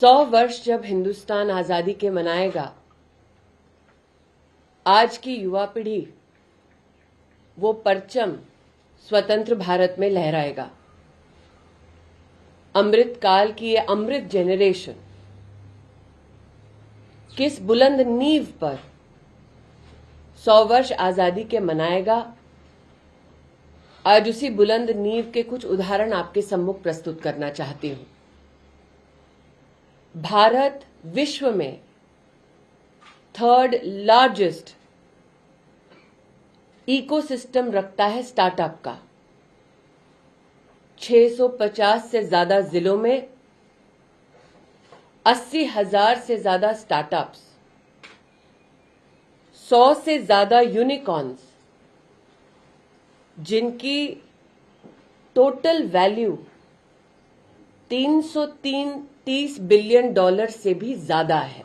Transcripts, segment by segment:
100 वर्ष जब हिंदुस्तान आजादी के मनाएगा, आज की युवा पीढ़ी वो परचम स्वतंत्र भारत में लहराएगा। अमृत काल की ये अमृत जेनरेशन किस बुलंद नींव पर 100 वर्ष आजादी के मनाएगा, आज उसी बुलंद नींव के कुछ उदाहरण आपके सम्मुख प्रस्तुत करना चाहती हूं। भारत विश्व में 3rd लार्जेस्ट इकोसिस्टम रखता है स्टार्टअप का। 650 से ज्यादा जिलों में 80,000 से ज्यादा स्टार्टअप्स, 100 से ज्यादा यूनिकॉर्न्स, जिनकी टोटल वैल्यू $330 बिलियन से भी ज्यादा है।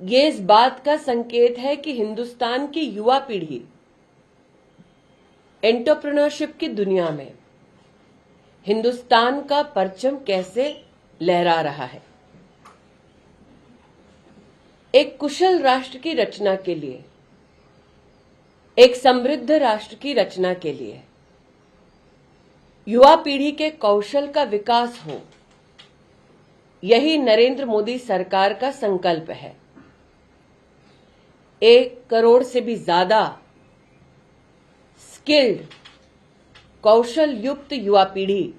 ये इस बात का संकेत है कि हिंदुस्तान की युवा पीढ़ी एंटरप्रेन्योरशिप की दुनिया में हिंदुस्तान का परचम कैसे लहरा रहा है। एक कुशल राष्ट्र की रचना के लिए, एक समृद्ध राष्ट्र की रचना के लिए युवा पीढ़ी के कौशल का विकास हो, यही नरेंद्र मोदी सरकार का संकल्प है। 1 करोड़ से भी ज्यादा स्किल्ड, कौशल युक्त युवा पीढ़ी,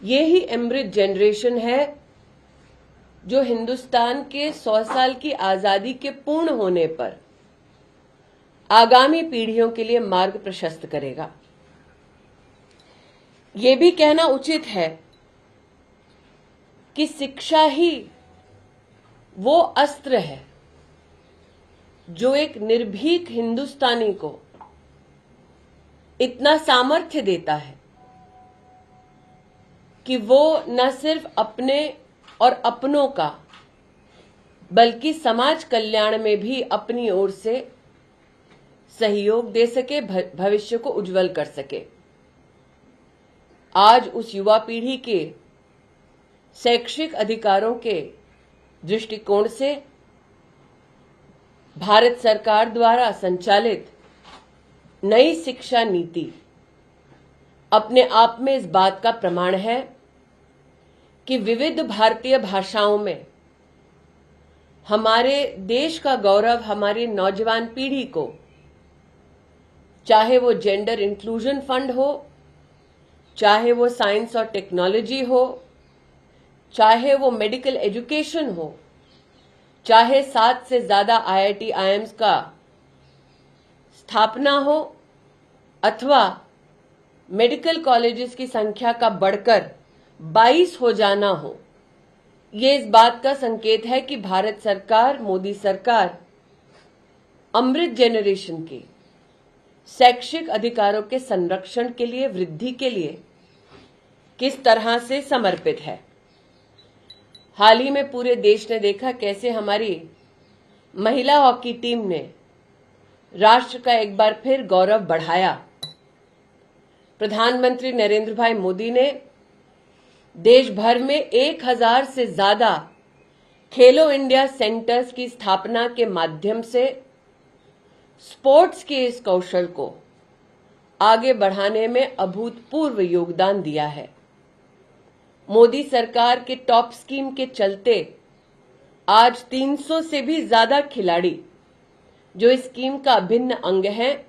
ये ही अमृत जनरेशन है जो हिंदुस्तान के 100 साल की आजादी के पूर्ण होने पर आगामी पीढ़ियों के लिए मार्ग प्रशस्त करेगा। ये भी कहना उचित है कि शिक्षा ही वो अस्त्र है जो एक निर्भीक हिंदुस्तानी को इतना सामर्थ्य देता है कि वो न सिर्फ अपने और अपनों का बल्कि समाज कल्याण में भी अपनी ओर से सहयोग दे सके, भविष्य को उज्जवल कर सके। आज उस युवा पीढ़ी के शैक्षिक अधिकारों के दृष्टिकोण से भारत सरकार द्वारा संचालित नई शिक्षा नीति अपने आप में इस बात का प्रमाण है कि विविध भारतीय भाषाओं में हमारे देश का गौरव हमारी नौजवान पीढ़ी को, चाहे वो जेंडर इंक्लूजन फंड हो, चाहे वो साइंस और टेक्नोलॉजी हो, चाहे वो मेडिकल एजुकेशन हो, चाहे 7 से ज्यादा IIT IIMs का स्थापना हो, अथवा मेडिकल कॉलेजेस की संख्या का बढ़कर 22 हो जाना हो, ये इस बात का संकेत है कि भारत सरकार, मोदी सरकार अमृत जेनरेशन के शैक्षिक अधिकारों के संरक्षण के लिए, वृद्धि के लिए किस तरह से समर्पित है। हाल ही में पूरे देश ने देखा कैसे हमारी महिला हॉकी टीम ने राष्ट्र का एक बार फिर गौरव बढ़ाया। प्रधानमंत्री नरेंद्र भाई मोदी ने देश भर में 1000 से ज्यादा खेलो इंडिया सेंटर्स की स्थापना के माध्यम से स्पोर्ट्स के इस कौशल को आगे बढ़ाने में अभूतपूर्व योगदान दिया है। मोदी सरकार के टॉप स्कीम के चलते आज 300 से भी ज्यादा खिलाड़ी जो इस स्कीम का अभिन्न अंग है,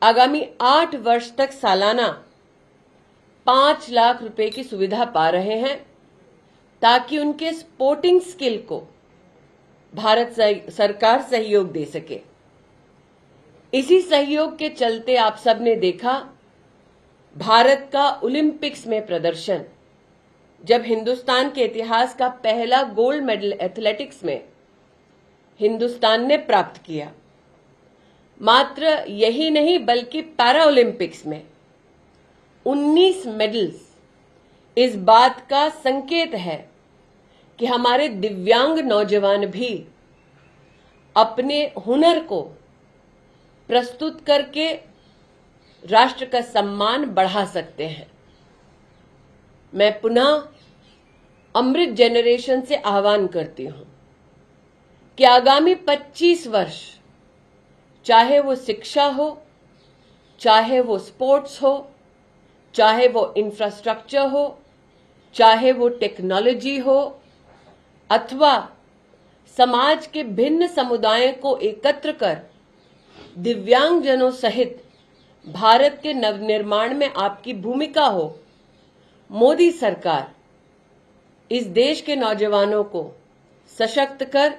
आगामी 8 वर्ष तक सालाना 5 लाख रुपए की सुविधा पा रहे हैं, ताकि उनके स्पोर्टिंग स्किल को भारत सरकार सहयोग दे सके। इसी सहयोग के चलते आप सबने देखा भारत का ओलंपिक्स में प्रदर्शन, जब हिंदुस्तान के इतिहास का पहला गोल्ड मेडल एथलेटिक्स में हिंदुस्तान ने प्राप्त किया। मात्र यही नहीं बल्कि पैरा ओलंपिक्स में 19 मेडल्स इस बात का संकेत है कि हमारे दिव्यांग नौजवान भी अपने हुनर को प्रस्तुत करके राष्ट्र का सम्मान बढ़ा सकते हैं। मैं पुनः अमृत जनरेशन से आह्वान करती हूं कि आगामी 25 वर्ष, चाहे वो शिक्षा हो, चाहे वो स्पोर्ट्स हो, चाहे वो इंफ्रास्ट्रक्चर हो, चाहे वो टेक्नोलॉजी हो, अथवा समाज के भिन्न समुदायों को एकत्र कर दिव्यांगजनों सहित भारत के नवनिर्माण में आपकी भूमिका हो, मोदी सरकार इस देश के नौजवानों को सशक्त कर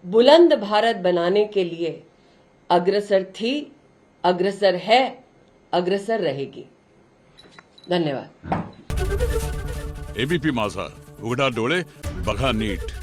बुलंद भारत बनाने के लिए अग्रसर थी, अग्रसर है, अग्रसर रहेगी। धन्यवाद। एबीपी माझा, उघडा डोळे बघा नीट।